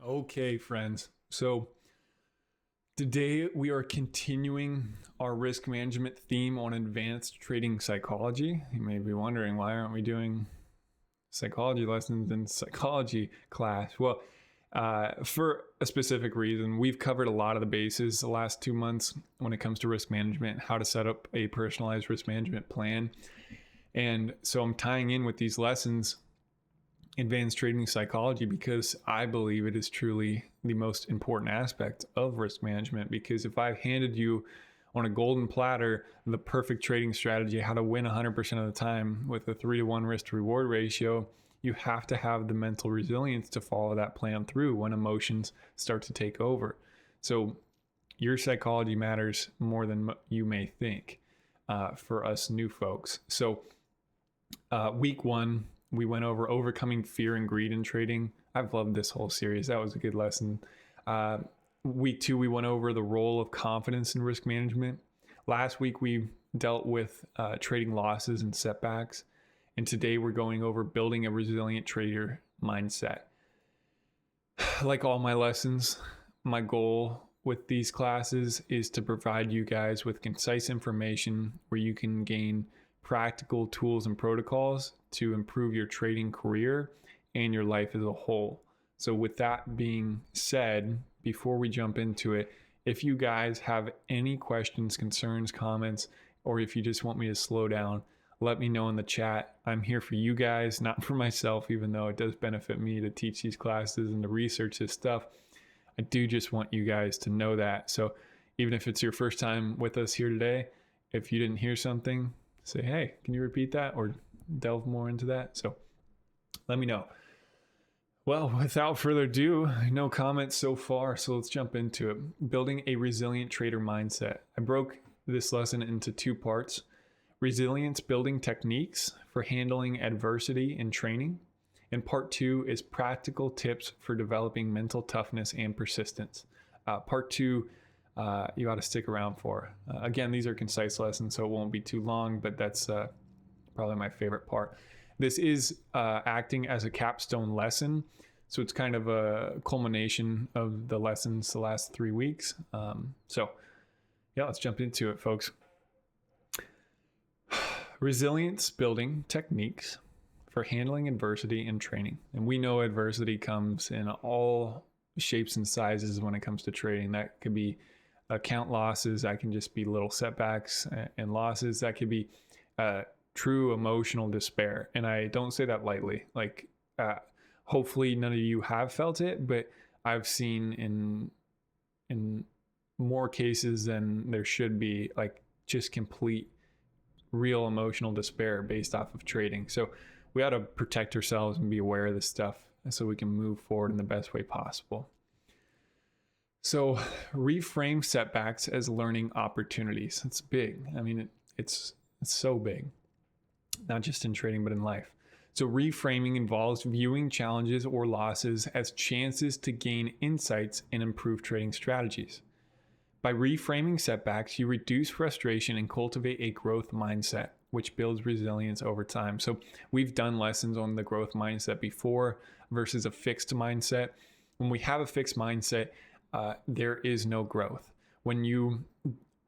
Okay, friends. So today we are continuing our risk management theme on advanced trading psychology. You may be wondering, why aren't we doing psychology lessons in psychology class? Well, for a specific reason. We've covered a lot of the bases the last 2 months when it comes to risk management, how to set up a personalized risk management plan. And so I'm tying in with these lessons advanced trading psychology because I believe it is truly the most important aspect of risk management. Because if I've handed you on a golden platter the perfect trading strategy, how to win 100% of the time with a 3-to-1 risk to reward ratio, you have to have the mental resilience to follow that plan through when emotions start to take over. So your psychology matters more than you may think for us new folks. So week one, we went over overcoming fear and greed in trading. I've loved this whole series. That was a good lesson. Week two, we went over the role of confidence in risk management. Last week, we dealt with trading losses and setbacks. And today, we're going over building a resilient trader mindset. Like all my lessons, my goal with these classes is to provide you guys with concise information where you can gain practical tools and protocols to improve your trading career and your life as a whole. So with that being said, before we jump into it, if you guys have any questions, concerns, comments, or if you just want me to slow down, let me know in the chat. I'm here for you guys, not for myself, even though it does benefit me to teach these classes and to research this stuff. I do just want you guys to know that. So even if it's your first time with us here today, if you didn't hear something, say, hey, can you repeat that or delve more into that? So let me know. Well, without further ado, no comments so far, so let's jump into it. Building a resilient trader mindset. I broke this lesson into 2 parts. Resilience building techniques for handling adversity in training. And part 2 is practical tips for developing mental toughness and persistence. Part 2, you ought to stick around for. Again, these are concise lessons, so it won't be too long, but that's probably my favorite part. This is acting as a capstone lesson, so it's kind of a culmination of the lessons the last 3 weeks. So yeah, let's jump into it, folks. Resilience building techniques for handling adversity in training. And we know adversity comes in all shapes and sizes when it comes to trading. That could be account losses, that can just be little setbacks and losses, that could be true emotional despair. And I don't say that lightly. Like hopefully none of you have felt it, but I've seen in more cases than there should be, like just complete real emotional despair based off of trading. So we ought to protect ourselves and be aware of this stuff so we can move forward in the best way possible. So reframe setbacks as learning opportunities. It's big. I mean, it's so big, not just in trading, but in life. So reframing involves viewing challenges or losses as chances to gain insights and improve trading strategies. By reframing setbacks, you reduce frustration and cultivate a growth mindset, which builds resilience over time. So we've done lessons on the growth mindset before versus a fixed mindset. When we have a fixed mindset, there is no growth. When you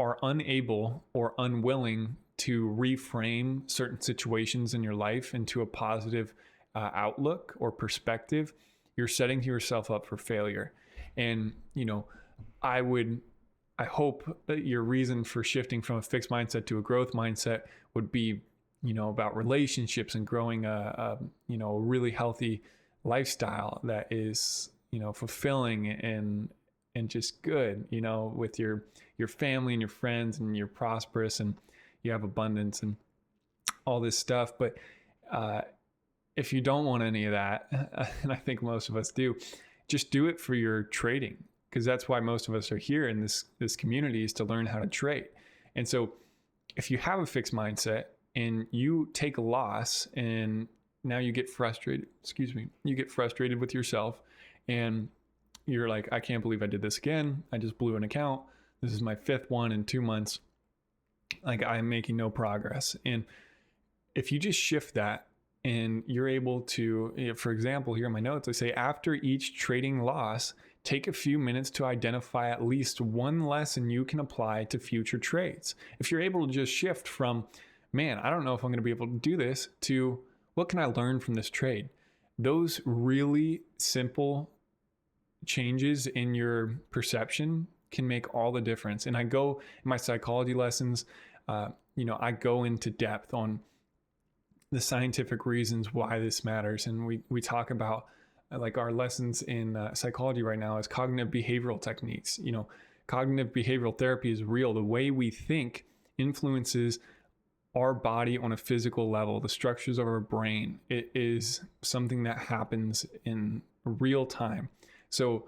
are unable or unwilling to reframe certain situations in your life into a positive outlook or perspective, you're setting yourself up for failure. And, I hope that your reason for shifting from a fixed mindset to a growth mindset would be, about relationships and growing a really healthy lifestyle that is, fulfilling and just good, with your family and your friends, and you're prosperous and you have abundance and all this stuff. But if you don't want any of that, and I think most of us do, just do it for your trading. Because that's why most of us are here in this community, is to learn how to trade. And so if you have a fixed mindset and you take a loss and now you get frustrated, you get frustrated with yourself and you're like, I can't believe I did this again. I just blew an account. This is my 5th one in 2 months. Like, I'm making no progress. And if you just shift that and you're able to, for example, here in my notes, I say after each trading loss, take a few minutes to identify at least one lesson you can apply to future trades. If you're able to just shift from, man, I don't know if I'm going to be able to do this, to what can I learn from this trade? Those really simple changes in your perception can make all the difference. And I go in my psychology lessons, I go into depth on the scientific reasons why this matters. And we talk about like our lessons in psychology right now is cognitive behavioral techniques. Cognitive behavioral therapy is real. The way we think influences our body on a physical level, the structures of our brain. It is something that happens in real time. So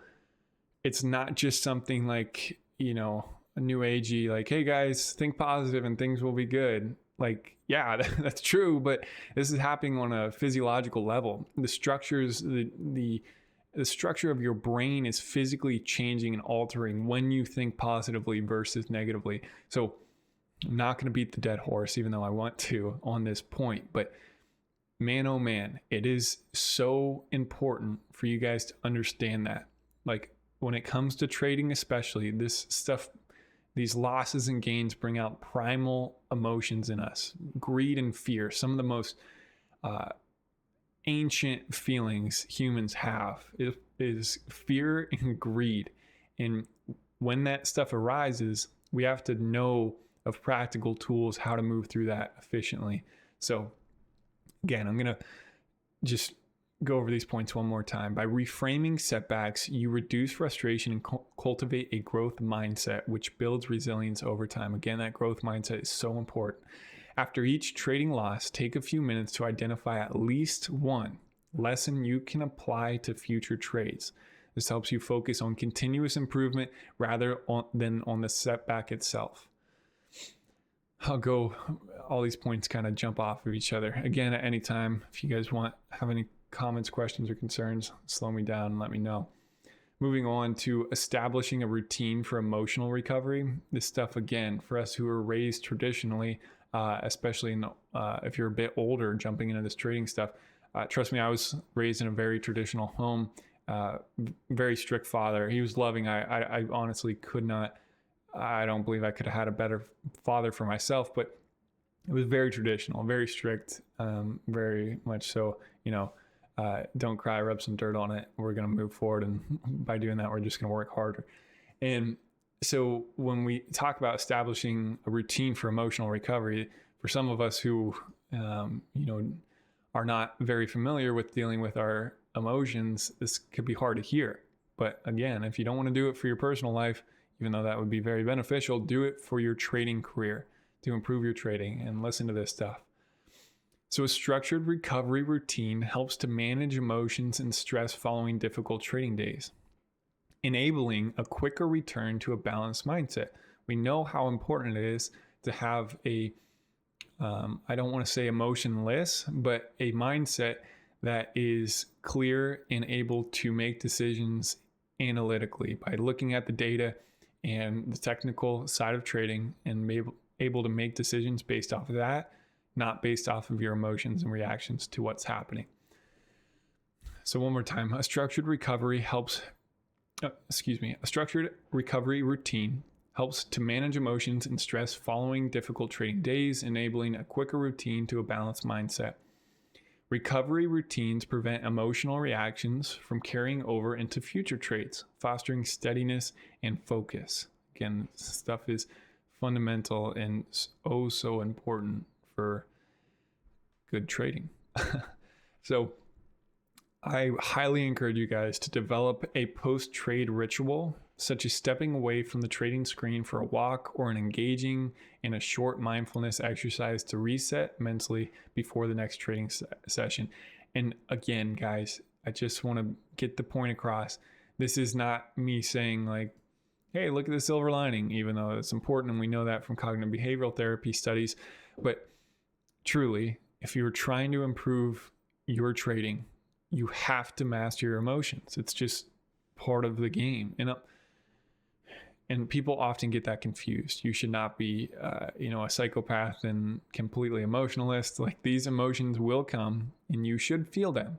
it's not just something like, a new agey, like, hey guys, think positive and things will be good. Like, yeah, that's true, but this is happening on a physiological level. The structures, the structure of your brain is physically changing and altering when you think positively versus negatively. So I'm not going to beat the dead horse, even though I want to on this point, but man, oh man, it is so important for you guys to understand that. Like when it comes to trading, especially this stuff, these losses and gains bring out primal emotions in us, greed and fear, some of the most ancient feelings humans have is fear and greed. And when that stuff arises, we have to know of practical tools how to move through that efficiently. So again, I'm going to just go over these points one more time. By reframing setbacks, you reduce frustration and cultivate a growth mindset, which builds resilience over time. Again, that growth mindset is so important. After each trading loss, take a few minutes to identify at least one lesson you can apply to future trades. This helps you focus on continuous improvement rather than on the setback itself. I'll go, all these points kind of jump off of each other. Again, at any time, if you guys have any comments, questions, or concerns, slow me down and let me know. Moving on to establishing a routine for emotional recovery. This stuff, again, for us who are raised traditionally, especially if you're a bit older, jumping into this trading stuff. Trust me, I was raised in a very traditional home, very strict father. He was loving. I honestly could not, I don't believe I could have had a better father for myself, but it was very traditional, very strict, very much so, don't cry, rub some dirt on it. We're going to move forward. And by doing that, we're just going to work harder. And so when we talk about establishing a routine for emotional recovery, for some of us who, are not very familiar with dealing with our emotions, this could be hard to hear. But again, if you don't want to do it for your personal life, even though that would be very beneficial, do it for your trading career to improve your trading and listen to this stuff. So a structured recovery routine helps to manage emotions and stress following difficult trading days, enabling a quicker return to a balanced mindset. We know how important it is to have I don't want to say emotionless, but a mindset that is clear and able to make decisions analytically by looking at the data and the technical side of trading and be able to make decisions based off of that, not based off of your emotions and reactions to what's happening. So one more time, a structured recovery routine helps to manage emotions and stress following difficult trading days, enabling a quicker routine to a balanced mindset. Recovery routines prevent emotional reactions from carrying over into future trades, fostering steadiness and focus. Again, this stuff is fundamental and so important for good trading. So I highly encourage you guys to develop a post-trade ritual, such as stepping away from the trading screen for a walk or engaging in a short mindfulness exercise to reset mentally before the next trading session. And again, guys, I just want to get the point across. This is not me saying like, hey, look at the silver lining, even though it's important and we know that from cognitive behavioral therapy studies. But truly, if you're trying to improve your trading, you have to master your emotions. It's just part of the game. And And people often get that confused. You should not be, a psychopath and completely emotionalist. Like, these emotions will come and you should feel them,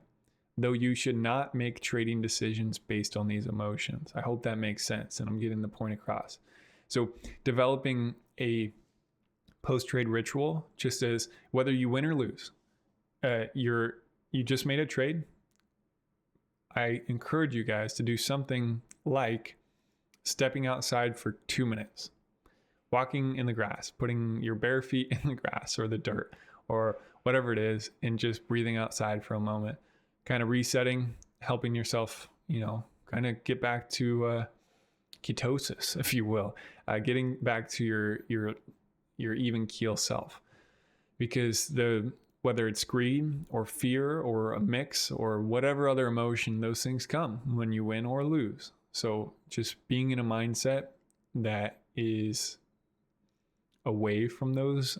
though you should not make trading decisions based on these emotions. I hope that makes sense and I'm getting the point across. So developing a post-trade ritual, just as whether you win or lose, you just made a trade. I encourage you guys to do something like stepping outside for 2 minutes, walking in the grass, putting your bare feet in the grass or the dirt or whatever it is, and just breathing outside for a moment, kind of resetting, helping yourself, kind of get back to ketosis, if you will, getting back to your even keel self. Because whether it's greed or fear or a mix or whatever other emotion, those things come when you win or lose. So just being in a mindset that is away from those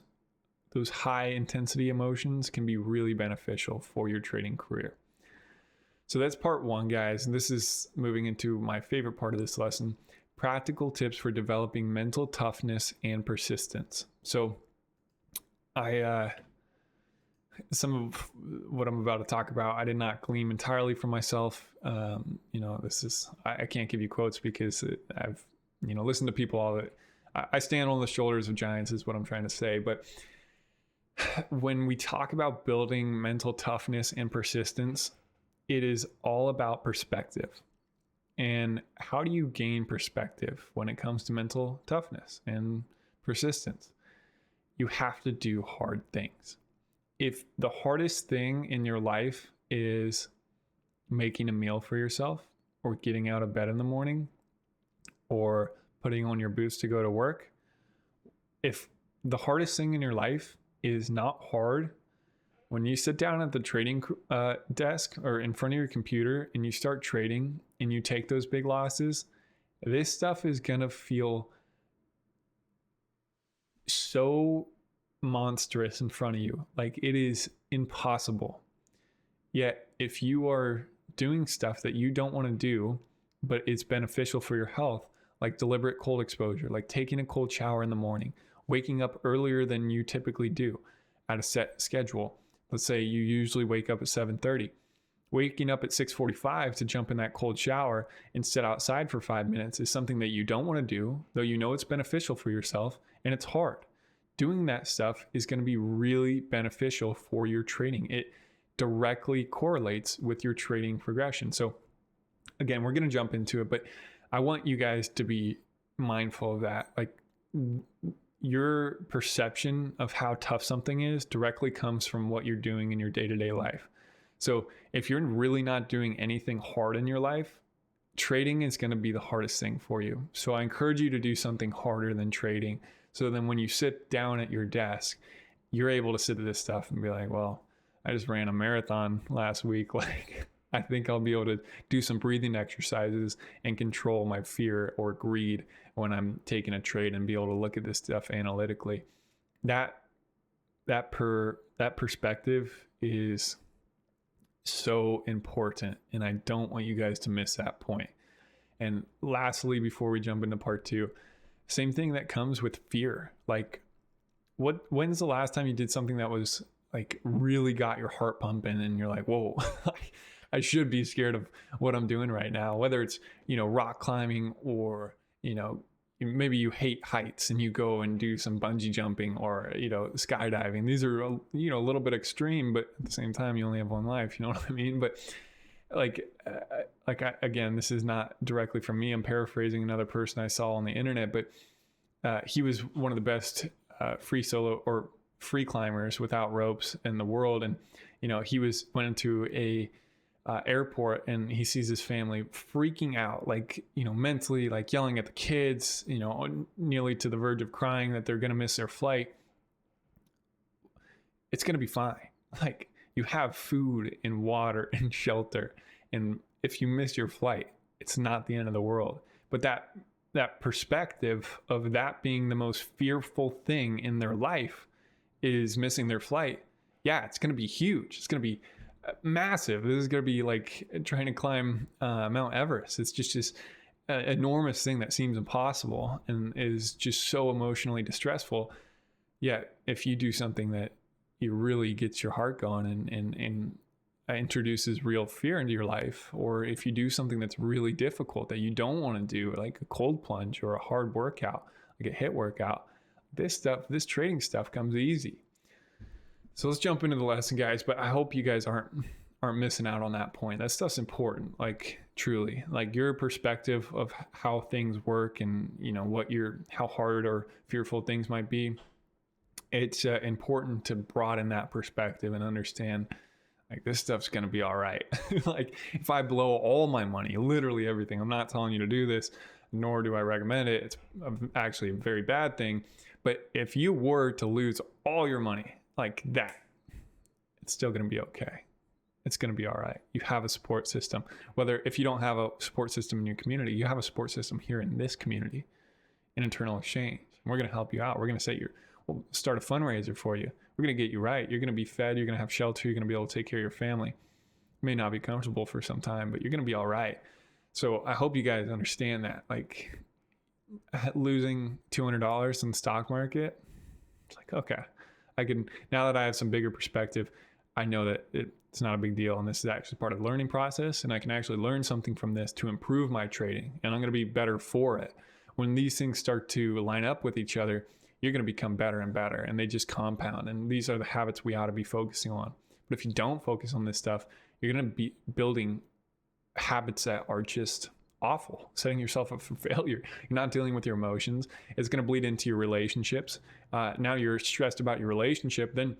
high intensity emotions can be really beneficial for your trading career. So that's part one, guys. And this is moving into my favorite part of this lesson: practical tips for developing mental toughness and persistence. So some of what I'm about to talk about, I did not glean entirely from myself. I can't give you quotes because I've, listened to people all that. I stand on the shoulders of giants is what I'm trying to say. But when we talk about building mental toughness and persistence, it is all about perspective. And how do you gain perspective when it comes to mental toughness and persistence? You have to do hard things. If the hardest thing in your life is making a meal for yourself or getting out of bed in the morning or putting on your boots to go to work, if the hardest thing in your life is not hard, when you sit down at the trading desk or in front of your computer and you start trading and you take those big losses, this stuff is going to feel so monstrous in front of you. Like, it is impossible. Yet if you are doing stuff that you don't want to do, but it's beneficial for your health, like deliberate cold exposure, like taking a cold shower in the morning, waking up earlier than you typically do at a set schedule. Let's say you usually wake up at 7:30. Waking up at 6:45 to jump in that cold shower and sit outside for 5 minutes is something that you don't want to do, though you know it's beneficial for yourself, and it's hard. Doing that stuff is going to be really beneficial for your trading. It directly correlates with your trading progression. So again, we're going to jump into it, but I want you guys to be mindful of that. Like, your perception of how tough something is directly comes from what you're doing in your day-to-day life. So if you're really not doing anything hard in your life, trading is going to be the hardest thing for you. So I encourage you to do something harder than trading. So then when you sit down at your desk, you're able to sit at this stuff and be like, well, I just ran a marathon last week. Like, I think I'll be able to do some breathing exercises and control my fear or greed when I'm taking a trade and be able to look at this stuff analytically. That perspective is so important, and I don't want you guys to miss that point. And lastly, before we jump into part two, same thing that comes with fear. Like, when's the last time you did something that was like really got your heart pumping and you're like, whoa, I should be scared of what I'm doing right now, whether it's, rock climbing or, maybe you hate heights and you go and do some bungee jumping or, skydiving. These are, a little bit extreme, but at the same time, you only have one life. You know what I mean? But again, this is not directly from me. I'm paraphrasing another person I saw on the internet, but he was one of the best free climbers without ropes in the world. And, he went into a airport and he sees his family freaking out, like, mentally, like yelling at the kids, nearly to the verge of crying that they're going to miss their flight. It's going to be fine. Like, you have food and water and shelter. And if you miss your flight, it's not the end of the world. But that perspective of that being the most fearful thing in their life is missing their flight. Yeah, it's going to be huge. It's going to be massive. This is going to be like trying to climb Mount Everest. It's just an enormous thing that seems impossible and is just so emotionally distressful. Yet if you do something that it really gets your heart going and introduces real fear into your life, or if you do something that's really difficult that you don't want to do, like a cold plunge or a hard workout, like a HIIT workout, this trading stuff comes easy. So let's jump into the lesson, guys. But I hope you guys aren't missing out on that point. That stuff's important, like truly, like your perspective of how things work and how hard or fearful things might be. It's important to broaden that perspective and understand like this stuff's going to be all right. Like if I blow all my money, literally everything, I'm not telling you to do this, nor do I recommend it. It's actually a very bad thing. But if you were to lose all your money like that, it's still going to be okay. It's going to be all right. You have a support system. Whether if you don't have a support system in your community, you have a support system here in this community, in Internal Exchange. We're going to help you out. We're going to we'll start a fundraiser for you. We're going to get you right. You're going to be fed. You're going to have shelter. You're going to be able to take care of your family. It may not be comfortable for some time, but you're going to be all right. So I hope you guys understand that. Like losing $200 in the stock market, it's like, okay, now that I have some bigger perspective, I know that it's not a big deal. And this is actually part of the learning process. And I can actually learn something from this to improve my trading. And I'm going to be better for it. When these things start to line up with each other, you're going to become better and better, and they just compound. And these are the habits we ought to be focusing on. But if you don't focus on this stuff, you're going to be building habits that are just awful, setting yourself up for failure. You're not dealing with your emotions. It's going to bleed into your relationships. Now you're stressed about your relationship. Then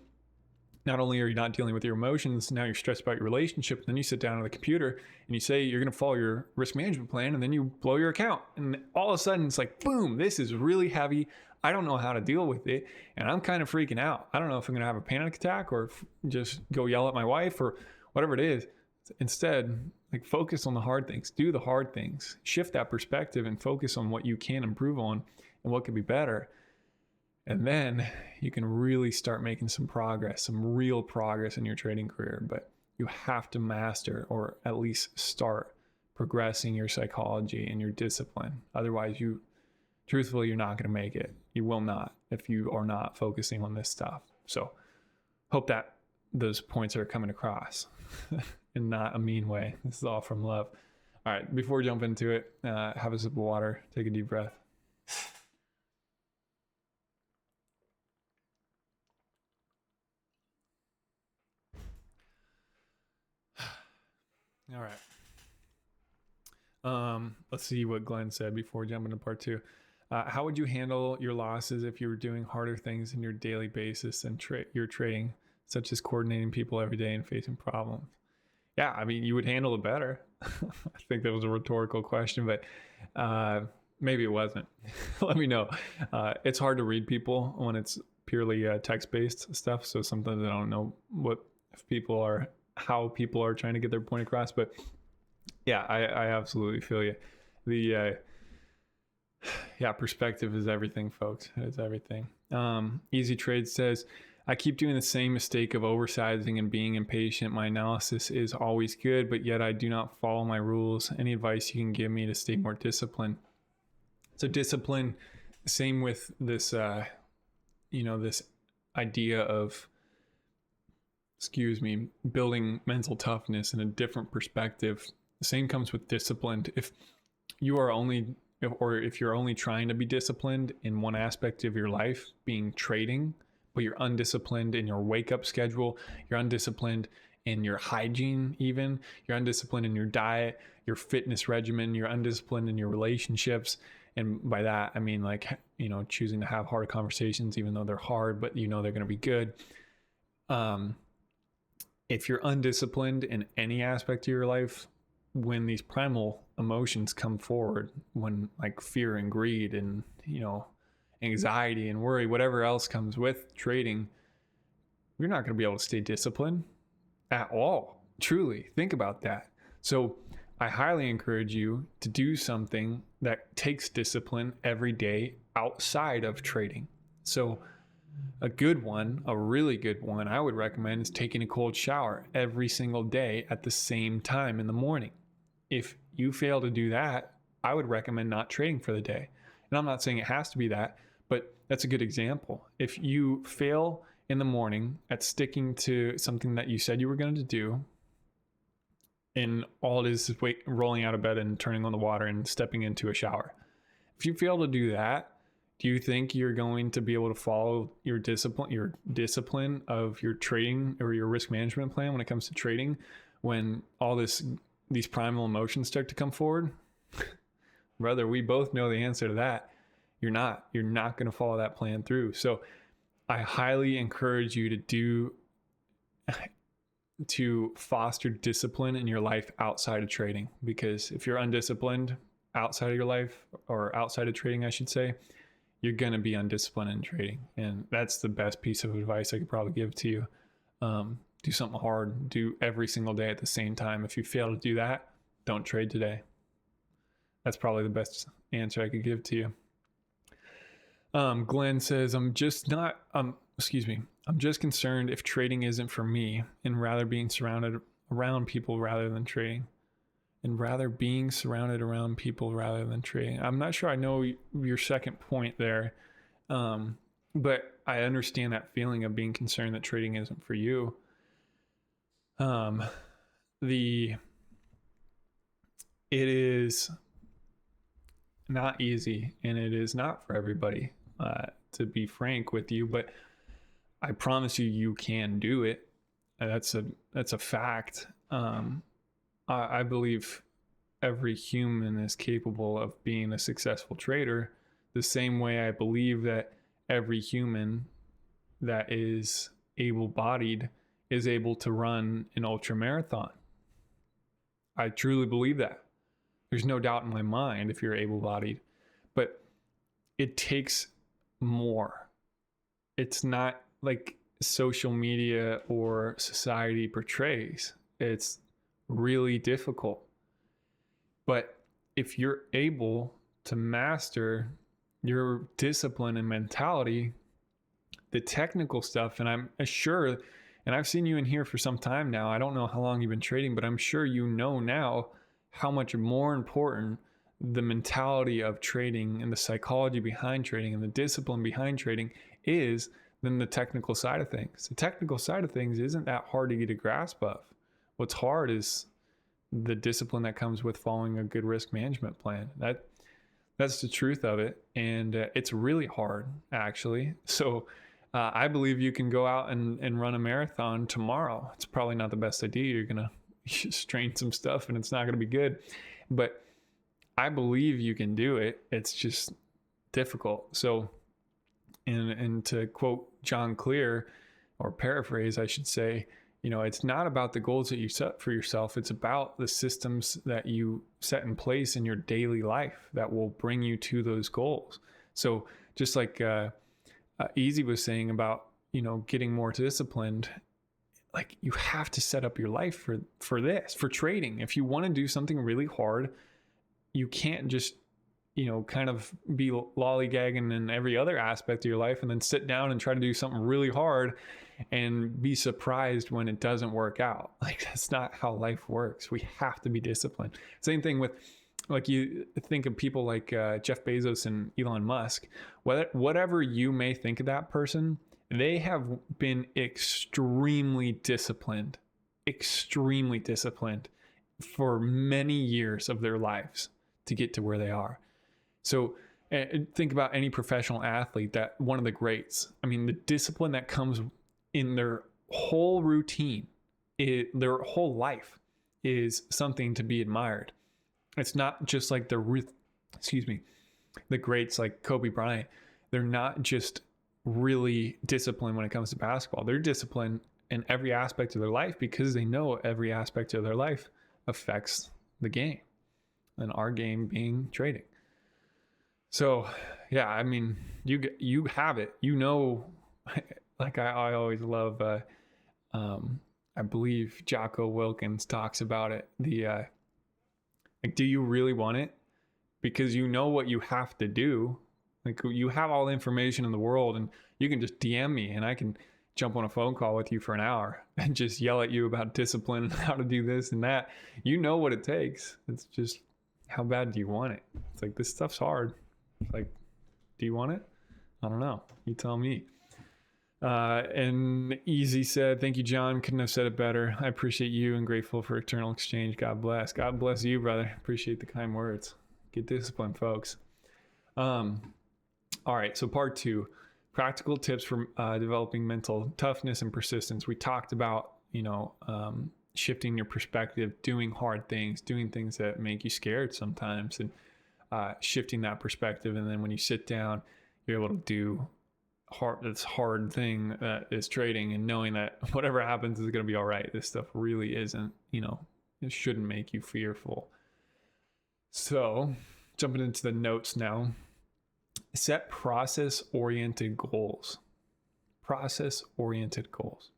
not only are you not dealing with your emotions, now you're stressed about your relationship. Then you sit down on the computer and you say you're going to follow your risk management plan, and then you blow your account. And all of a sudden it's like, boom, this is really heavy. I don't know how to deal with it. And I'm kind of freaking out. I don't know if I'm going to have a panic attack or just go yell at my wife or whatever it is. Instead, like focus on the hard things, do the hard things, shift that perspective and focus on what you can improve on and what could be better. And then you can really start making some progress, some real progress in your trading career. But you have to master, or at least start progressing your psychology and your discipline. Otherwise, truthfully, you're not going to make it. You will not if you are not focusing on this stuff. So hope that those points are coming across in not a mean way. This is all from love. All right, before we jump into it, have a sip of water, take a deep breath. All right. Let's see what Glenn said before jumping to part two. How would you handle your losses if you were doing harder things in your daily basis than your trading, such as coordinating people every day and facing problems? Yeah, I mean, you would handle it better. I think that was a rhetorical question, but maybe it wasn't. Let me know. It's hard to read people when it's purely text-based stuff. So sometimes I don't know how people are trying to get their point across. But yeah, I absolutely feel you. Perspective is everything, folks. It's everything. Easy Trade says, I keep doing the same mistake of oversizing and being impatient. My analysis is always good, but yet I do not follow my rules. Any advice you can give me to stay more disciplined? So discipline, same with this, this idea of, building mental toughness in a different perspective. The same comes with discipline. If you're only trying to be disciplined in one aspect of your life, being trading, but you're undisciplined in your wake up schedule, you're undisciplined in your hygiene, even you're undisciplined in your diet, your fitness regimen, you're undisciplined in your relationships. And by that, I mean, choosing to have hard conversations, even though they're hard, but they're going to be good. If you're undisciplined in any aspect of your life, when these primal emotions come forward, when like fear and greed and, anxiety and worry, whatever else comes with trading, you're not going to be able to stay disciplined at all. Truly, think about that. So I highly encourage you to do something that takes discipline every day outside of trading. So a really good one I would recommend is taking a cold shower every single day at the same time in the morning. If you fail to do that, I would recommend not trading for the day. And I'm not saying it has to be that, but that's a good example. If you fail in the morning at sticking to something that you said you were going to do, and all it is rolling out of bed and turning on the water and stepping into a shower. If you fail to do that, do you think you're going to be able to follow your discipline of your trading or your risk management plan when it comes to trading when all these primal emotions start to come forward? Brother, we both know the answer to that. You're not going to follow that plan through. So I highly encourage you to foster discipline in your life outside of trading, because if you're undisciplined outside of your life, or outside of trading, I should say, you're going to be undisciplined in trading. And that's the best piece of advice I could probably give to you. Do something hard, do every single day at the same time. If you fail to do that, don't trade today. That's probably the best answer I could give to you. Glenn says, I'm just concerned if trading isn't for me, and rather being surrounded around people rather than trading. I'm not sure I know your second point there, but I understand that feeling of being concerned that trading isn't for you. It is not easy, and it is not for everybody, to be frank with you, but I promise you can do it. That's a fact. I believe every human is capable of being a successful trader, the same way I believe that every human that is able-bodied is able to run an ultra marathon. I truly believe that. There's no doubt in my mind if you're able-bodied, but it takes more. It's not like social media or society portrays. It's really difficult. But if you're able to master your discipline and mentality, the technical stuff, and I'm sure, and I've seen you in here for some time now, I don't know how long you've been trading, but I'm sure you know now how much more important the mentality of trading and the psychology behind trading and the discipline behind trading is than the technical side of things. The technical side of things isn't that hard to get a grasp of. What's hard is the discipline that comes with following a good risk management plan. That's the truth of it. And it's really hard, actually. So I believe you can go out and run a marathon tomorrow. It's probably not the best idea. You're going to strain some stuff and it's not going to be good. But I believe you can do it. It's just difficult. So, and to quote John Clear, or paraphrase, I should say, it's not about the goals that you set for yourself. It's about the systems that you set in place in your daily life that will bring you to those goals. So just like Easy was saying about, getting more disciplined, like you have to set up your life for this, for trading. If you want to do something really hard, you can't just, kind of be lollygagging in every other aspect of your life and then sit down and try to do something really hard and be surprised when it doesn't work out. Like, that's not how life works. We have to be disciplined. Same thing with, like, you think of people like Jeff Bezos and Elon Musk. Whatever you may think of that person, they have been extremely disciplined for many years of their lives to get to where they are. So think about any professional athlete, that one of the greats. I mean, the discipline that comes in their whole routine, their whole life, is something to be admired. It's not just like the greats like Kobe Bryant. They're not just really disciplined when it comes to basketball. They're disciplined in every aspect of their life because they know every aspect of their life affects the game, and our game being trading. So, yeah, I mean, you have it, like I always love, I believe Jocko Wilkins talks about it. Like, do you really want it? Because you know what you have to do. Like, you have all the information in the world, and you can just DM me and I can jump on a phone call with you for an hour and just yell at you about discipline and how to do this and that. You know what it takes. It's just how bad do you want it? It's like, this stuff's hard. It's like, do you want it? I don't know. You tell me. And Easy said, thank you, John. Couldn't have said it better. I appreciate you and grateful for eternal exchange. God bless. God bless you, brother. Appreciate the kind words. Get disciplined, folks. All right. So part 2, practical tips for developing mental toughness and persistence. We talked about, shifting your perspective, doing hard things, doing things that make you scared sometimes, and shifting that perspective. And then when you sit down, you're able to do this hard thing that is trading, and knowing that whatever happens is going to be all right. This stuff really isn't, it shouldn't make you fearful. So jumping into the notes now, set process-oriented goals. Process-oriented goals.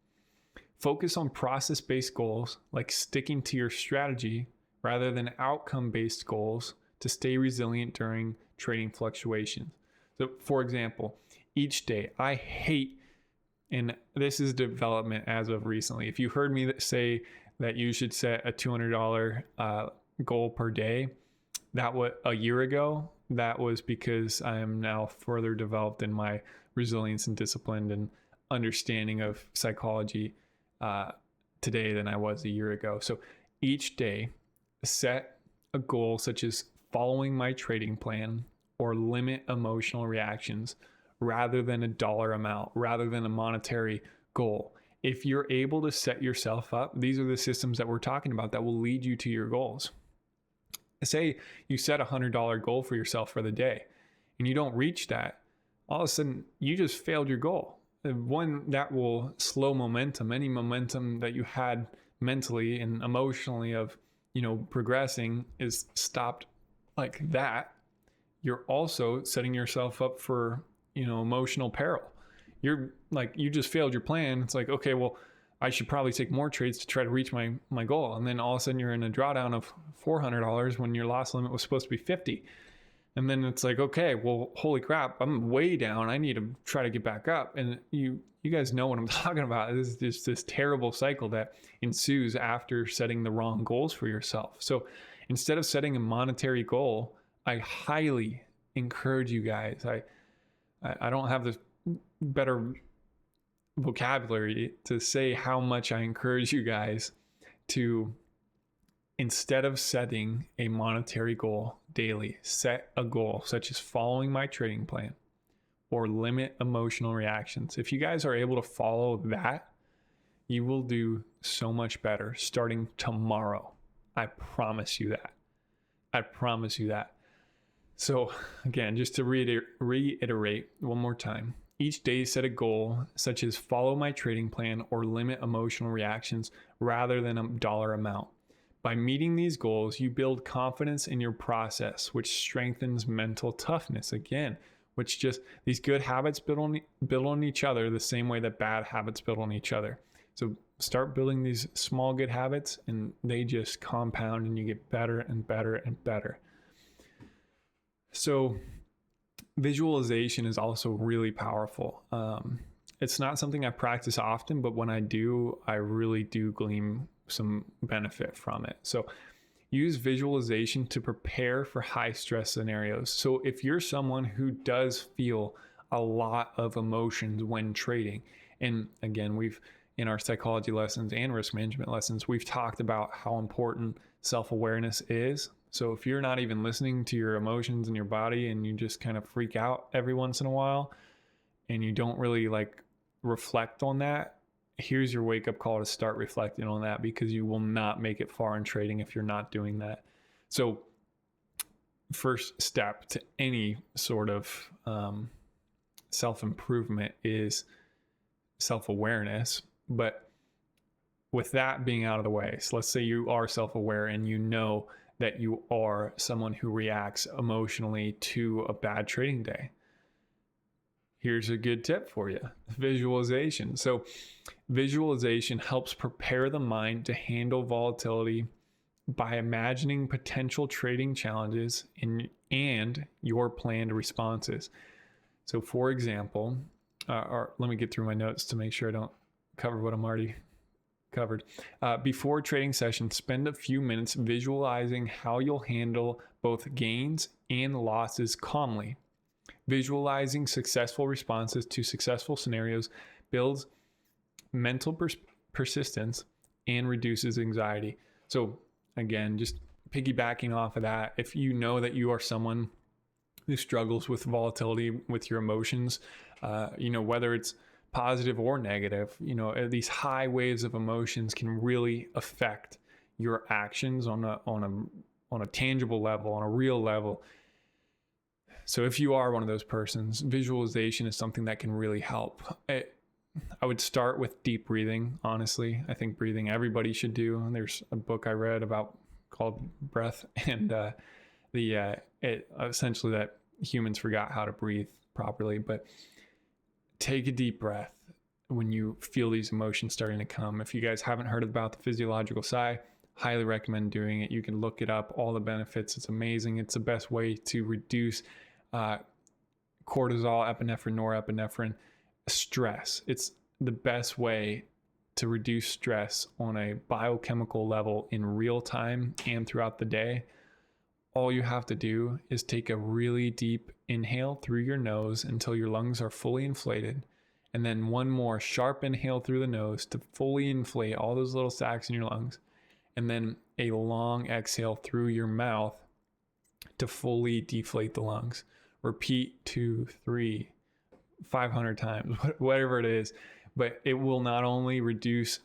Focus on process-based goals, like sticking to your strategy, rather than outcome-based goals to stay resilient during trading fluctuations. So for example, each day, I hate, and this is development as of recently, if you heard me say that you should set a $200 goal per day, that was a year ago, that was because I am now further developed in my resilience and discipline and understanding of psychology today than I was a year ago. So each day, set a goal such as following my trading plan or limit emotional reactions, rather than a dollar amount, rather than a monetary goal. If you're able to set yourself up, these are the systems that we're talking about that will lead you to your goals. Say you set a $100 goal for yourself for the day and you don't reach that, all of a sudden you just failed your goal. One, that will slow momentum. Any momentum that you had mentally and emotionally of, progressing is stopped like that. You're also setting yourself up for, emotional peril. You're like, you just failed your plan. It's like, okay, well, I should probably take more trades to try to reach my goal. And then all of a sudden you're in a drawdown of $400 when your loss limit was supposed to be 50. And then it's like, okay, well, holy crap, I'm way down. I need to try to get back up. And you guys know what I'm talking about. This is just this terrible cycle that ensues after setting the wrong goals for yourself. So instead of setting a monetary goal, I highly encourage you guys. I don't have the better vocabulary to say how much I encourage you guys to, instead of setting a monetary goal daily, set a goal such as following my trading plan or limit emotional reactions. If you guys are able to follow that, you will do so much better starting tomorrow. I promise you that. I promise you that. So again, just to reiterate one more time, each day set a goal such as follow my trading plan or limit emotional reactions rather than a dollar amount. By meeting these goals, you build confidence in your process, which strengthens mental toughness. Again, which just these good habits build on each other the same way that bad habits build on each other. So start building these small good habits and they just compound and you get better and better and better. So visualization is also really powerful. It's not something I practice often, but when I do, I really do glean some benefit from it. So use visualization to prepare for high stress scenarios. So if you're someone who does feel a lot of emotions when trading, and again, in our psychology lessons and risk management lessons, we've talked about how important self-awareness is. So if you're not even listening to your emotions in your body and you just kind of freak out every once in a while and you don't really reflect on that, here's your wake up call to start reflecting on that, because you will not make it far in trading if you're not doing that. So first step to any sort of self-improvement is self-awareness. But with that being out of the way, so let's say you are self-aware and you know that you are someone who reacts emotionally to a bad trading day. Here's a good tip for you: visualization. So visualization helps prepare the mind to handle volatility by imagining potential trading challenges and your planned responses. So for example, or let me get through my notes to make sure I don't cover what I'm already covered. Before trading session, spend a few minutes visualizing how you'll handle both gains and losses calmly. Visualizing successful responses to successful scenarios builds mental persistence and reduces anxiety. So again, just piggybacking off of that, if you know that you are someone who struggles with volatility with your emotions, whether it's positive or negative, these high waves of emotions can really affect your actions on a tangible level, on a real level. So if you are one of those persons, visualization is something that can really help. I would start with deep breathing. Honestly, I think breathing everybody should do. There's a book I read about called Breath, and essentially that humans forgot how to breathe properly. But take a deep breath when you feel these emotions starting to come. If you guys haven't heard about the physiological sigh, highly recommend doing it. You can look it up, all the benefits. It's amazing. It's the best way to reduce cortisol, epinephrine, norepinephrine, stress. It's the best way to reduce stress on a biochemical level in real time and throughout the day. All you have to do is take a really deep inhale through your nose until your lungs are fully inflated, and then one more sharp inhale through the nose to fully inflate all those little sacs in your lungs, and then a long exhale through your mouth to fully deflate the lungs. Repeat 2, 3, 500 times, whatever it is. But it will not only reduce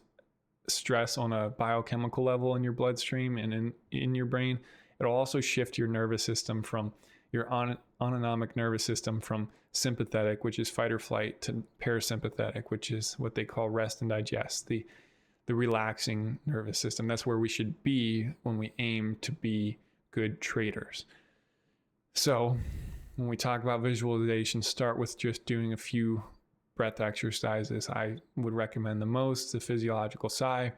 stress on a biochemical level in your bloodstream and in your brain, it'll also shift your nervous system from your autonomic nervous system from sympathetic, which is fight or flight, to parasympathetic, which is what they call rest and digest, the relaxing nervous system. That's where we should be when we aim to be good traders. So when we talk about visualization, start with just doing a few breath exercises. I would recommend the most the physiological sigh,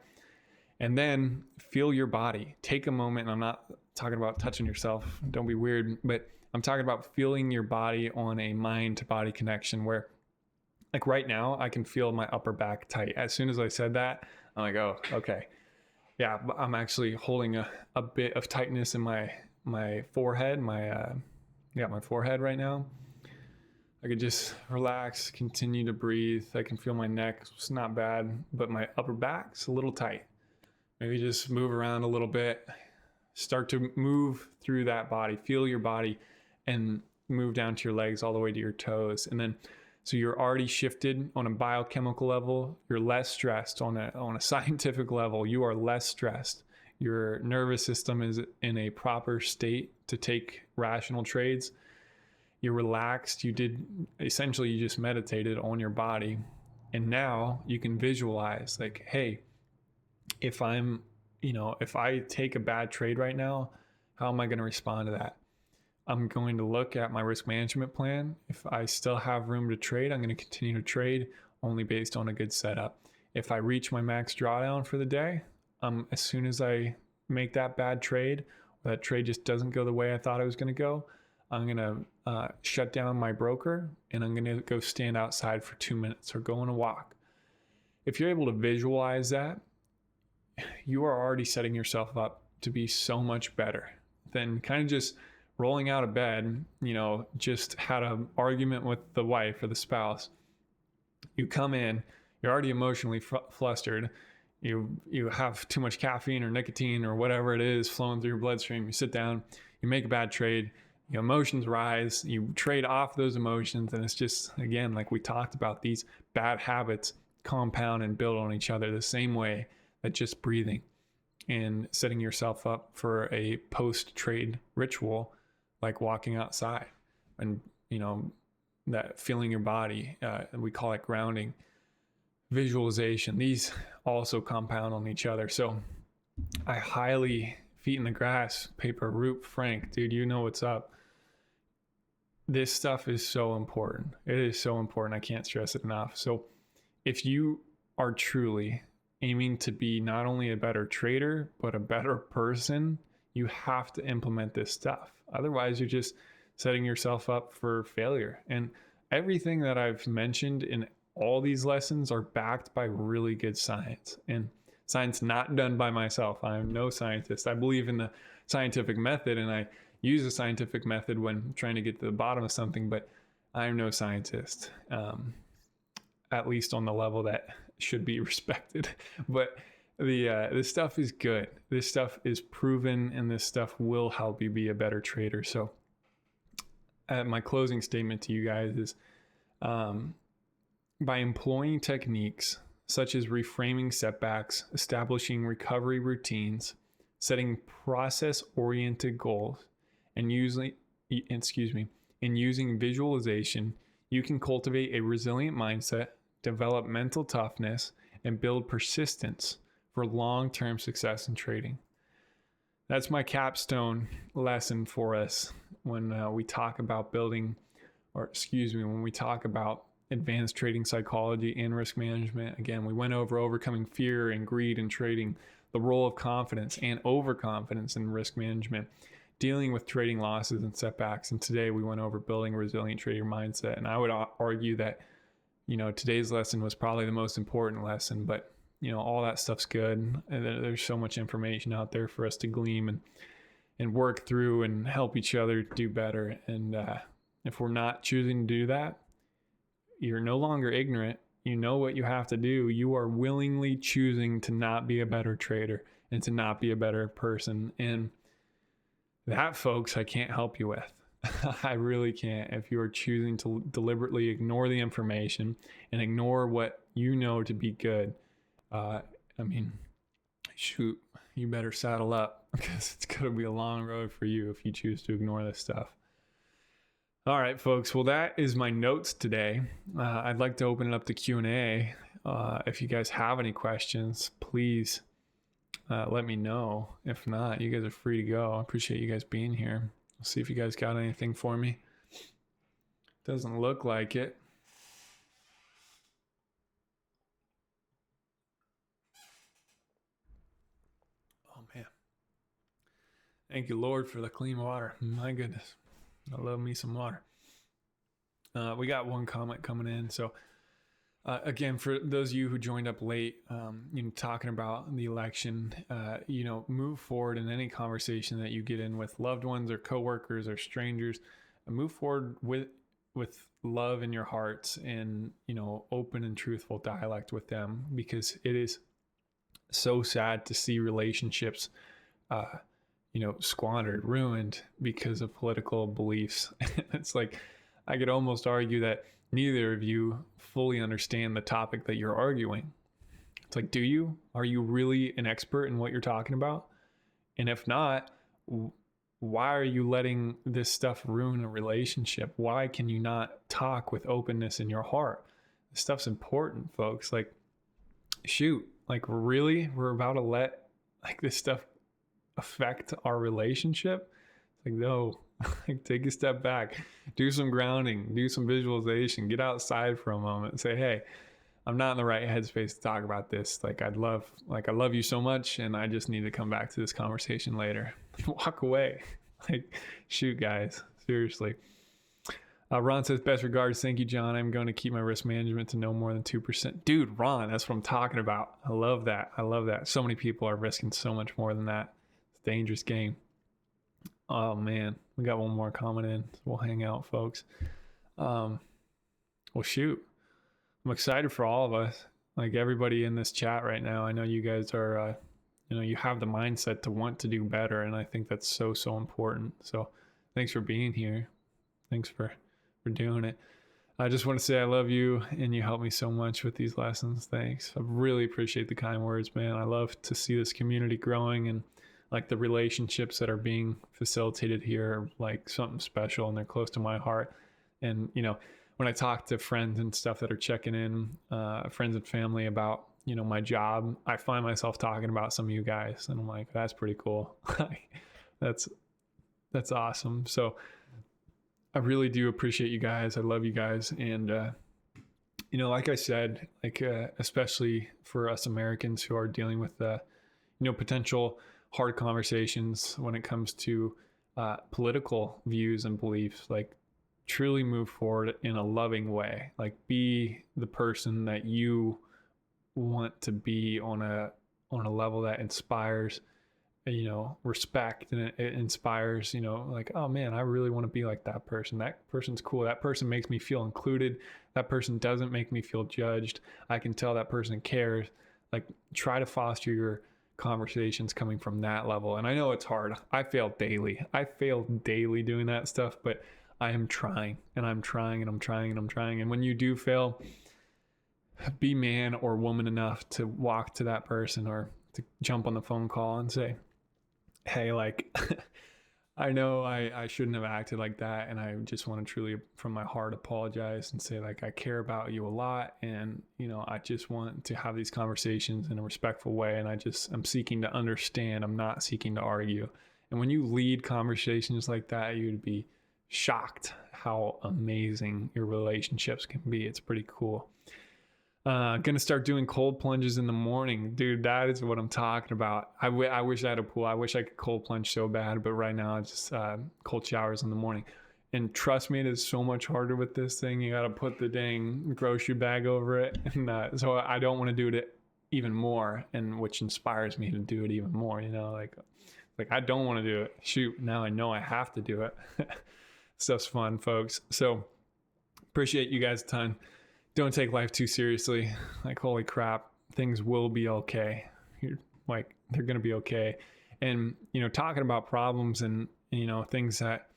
and then feel your body. Take a moment, and I'm not talking about touching yourself, don't be weird, but I'm talking about feeling your body on a mind to body connection where, like right now, I can feel my upper back tight. As soon as I said that, I'm like, oh, okay. Yeah, I'm actually holding a bit of tightness in my forehead, my forehead right now. I could just relax, continue to breathe. I can feel my neck, it's not bad, but my upper back's a little tight. Maybe just move around a little bit, start to move through that body, feel your body, and move down to your legs all the way to your toes. And then, so you're already shifted on a biochemical level, you're less stressed on a scientific level, you are less stressed. Your nervous system is in a proper state to take rational trades. You're relaxed. You just meditated on your body. And now you can visualize like, hey, if I take a bad trade right now, how am I going to respond to that? I'm going to look at my risk management plan. If I still have room to trade, I'm going to continue to trade only based on a good setup. If I reach my max drawdown for the day, as soon as I make that bad trade, or that trade just doesn't go the way I thought it was going to go, I'm going to shut down my broker and I'm going to go stand outside for 2 minutes or go on a walk. If you're able to visualize that, you are already setting yourself up to be so much better than kind of just rolling out of bed, just had an argument with the wife or the spouse. You come in, you're already emotionally flustered. You have too much caffeine or nicotine or whatever it is flowing through your bloodstream. You sit down, you make a bad trade, your emotions rise, you trade off those emotions, and it's just, again, like we talked about, these bad habits compound and build on each other the same way that just breathing and setting yourself up for a post-trade ritual like walking outside and, that feeling your body, we call it grounding, visualization. These also compound on each other. So I highly, feet in the grass, paper, Roop, Frank, dude, you know what's up. This stuff is so important. It is so important. I can't stress it enough. So if you are truly aiming to be not only a better trader, but a better person, you have to implement this stuff. Otherwise, you're just setting yourself up for failure. And everything that I've mentioned in all these lessons are backed by really good science. And Science not done by myself. I'm no scientist. I believe in the scientific method, and I use the scientific method when trying to get to the bottom of something, but I'm no scientist, at least on the level that should be respected. But this stuff is good. This stuff is proven, and this stuff will help you be a better trader. So my closing statement to you guys is, by employing techniques such as reframing setbacks, establishing recovery routines, setting process-oriented goals, and using visualization, you can cultivate a resilient mindset, develop mental toughness, and build persistence for long-term success in trading. That's my capstone lesson for us when we talk about when we talk about advanced trading psychology and risk management. Again, we went over overcoming fear and greed in trading, the role of confidence and overconfidence in risk management, dealing with trading losses and setbacks. And today we went over building a resilient trader mindset. And I would argue that, today's lesson was probably the most important lesson, but all that stuff's good. And there's so much information out there for us to glean and work through and help each other do better. And if we're not choosing to do that, you're no longer ignorant. You know what you have to do. You are willingly choosing to not be a better trader and to not be a better person. And that, folks, I can't help you with. I really can't. If you are choosing to deliberately ignore the information and ignore what you know to be good, shoot, you better saddle up, because it's going to be a long road for you if you choose to ignore this stuff. All right, folks. Well, that is my notes today. I'd like to open it up to Q&A. If you guys have any questions, please let me know. If not, you guys are free to go. I appreciate you guys being here. I'll see if you guys got anything for me. Doesn't look like it. Oh, man. Thank you, Lord, for the clean water. My goodness. I love me some water. We got one comment coming in. So again, for those of you who joined up late, talking about the election, move forward in any conversation that you get in with loved ones or coworkers or strangers. Move forward with love in your hearts and, open and truthful dialect with them, because it is so sad to see relationships squandered, ruined because of political beliefs. It's like, I could almost argue that neither of you fully understand the topic that you're arguing. It's like, do you? Are you really an expert in what you're talking about? And if not, why are you letting this stuff ruin a relationship? Why can you not talk with openness in your heart? This stuff's important, folks. Like, shoot, like, really? We're about to let this stuff affect our relationship? It's like, no. Take a step back, do some grounding, do some visualization, get outside for a moment and say, hey, I'm not in the right headspace to talk about this. I love you so much, and I just need to come back to this conversation later. Walk away. Shoot, guys, seriously. Ron says, best regards. Thank you, John. I'm going to keep my risk management to no more than 2%. Dude, Ron, that's what I'm talking about. I love that. So many people are risking so much more than that. It's a dangerous game. Oh, man. We got one more comment in. So we'll hang out, folks. Well, shoot. I'm excited for all of us. Everybody in this chat right now, I know you guys are, you have the mindset to want to do better. And I think that's so, so important. So thanks for being here. Thanks for doing it. I just want to say I love you, and you help me so much with these lessons. Thanks. I really appreciate the kind words, man. I love to see this community growing, and the relationships that are being facilitated here are something special, and they're close to my heart. And, when I talk to friends and stuff that are checking in, friends and family about, my job, I find myself talking about some of you guys, and I'm like, that's pretty cool. That's awesome. So I really do appreciate you guys. I love you guys. And, like I said, especially for us Americans who are dealing with, potential hard conversations when it comes to political views and beliefs, truly move forward in a loving way. Be the person that you want to be on a on a level that inspires, respect, and it inspires, like, oh man, I really want to be like that person. That person's cool. That person makes me feel included. That person doesn't make me feel judged. I can tell that person cares. Like, try to foster your conversations coming from that level. And I know it's hard. I fail daily doing that stuff, but I am trying, and I'm trying, and I'm trying, and I'm trying. And when you do fail, be man or woman enough to walk to that person or to jump on the phone call and say, hey, like, I know I shouldn't have acted like that, and I just want to truly from my heart apologize and say, like, I care about you a lot, and I just want to have these conversations in a respectful way, and I'm seeking to understand. I'm not seeking to argue. And when you lead conversations like that, you'd be shocked how amazing your relationships can be. It's pretty cool. Gonna start doing cold plunges in the morning, dude. That is what I'm talking about. I wish I had a pool. I wish I could cold plunge so bad, but right now it's just cold showers in the morning. And trust me, it is so much harder with this thing. You got to put the dang grocery bag over it, and so I don't want to do it even more, and which inspires me to do it even more. Like I don't want to do it. Shoot, now I know I have to do it. Stuff's fun, folks. So appreciate you guys a ton. Don't take life too seriously. Like, holy crap, things will be okay. They're going to be okay. And, talking about problems and, things that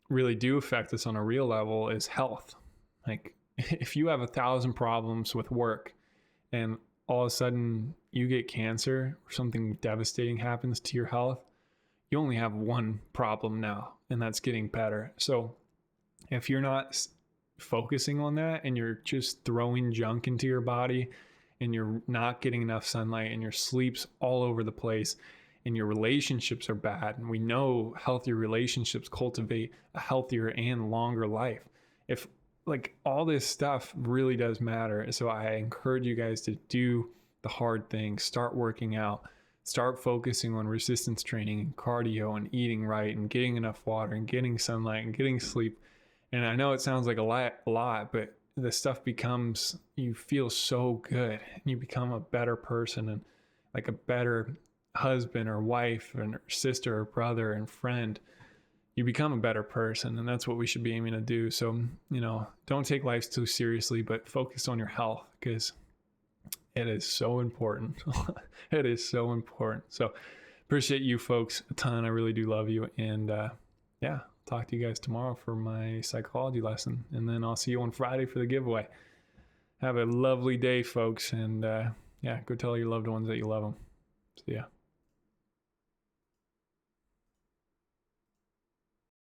really do affect us on a real level is health. Like, if you have 1,000 problems with work and all of a sudden you get cancer or something devastating happens to your health, you only have one problem now, and that's getting better. So if you're not focusing on that and you're just throwing junk into your body and you're not getting enough sunlight and your sleep's all over the place and your relationships are bad, and we know healthier relationships cultivate a healthier and longer life. If all this stuff really does matter. So I encourage you guys to do the hard things. Start working out, start focusing on resistance training and cardio and eating right and getting enough water and getting sunlight and getting sleep. And I know it sounds like a lot, but the stuff becomes, you feel so good and you become a better person and like a better husband or wife and sister or brother and friend. You become a better person, and that's what we should be aiming to do. So, don't take life too seriously, but focus on your health because it is so important. It is so important. So appreciate you folks a ton. I really do love you. And talk to you guys tomorrow for my psychology lesson. And then I'll see you on Friday for the giveaway. Have a lovely day, folks. And go tell your loved ones that you love them. See ya.